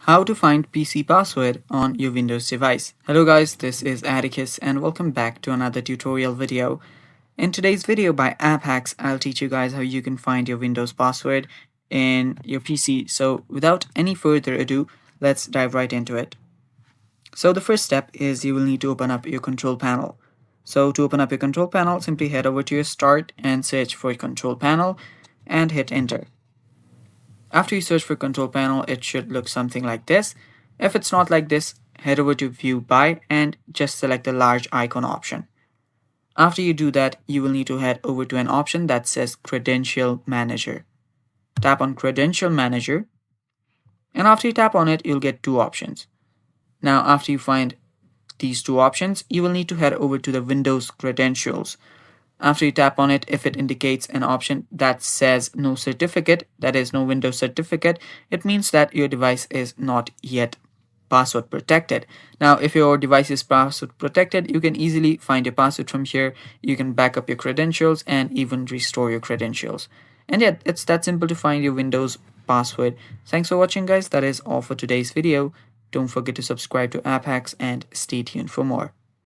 How to find PC password on your Windows device. Hello guys, this is Atticus and welcome back to another tutorial video. In today's video by App Hacks, I'll teach you guys how you can find your Windows password in your PC. So without any further ado, let's dive right into it. So the first step is you will need to open up your control panel. So to open up your control panel, simply head over to your start and search for control panel and hit enter. After you search for control panel, it should look something like this. If it's not like this, head over to view by and just select the large icon option. After you do that, you will need to head over to an option that says Credential Manager. Tap on Credential Manager, and after you tap on it, you'll get two options. Now, after you find these two options, you will need to head over to the Windows Credentials. After you tap on it, if it indicates an option that says no certificate, that is no Windows certificate, it means that your device is not yet password protected. Now, if your device is password protected, you can easily find your password from here. You can back up your credentials and even restore your credentials. And yeah, it's that simple to find your Windows password. Thanks for watching, guys. That is all for today's video. Don't forget to subscribe to App Hacks and stay tuned for more.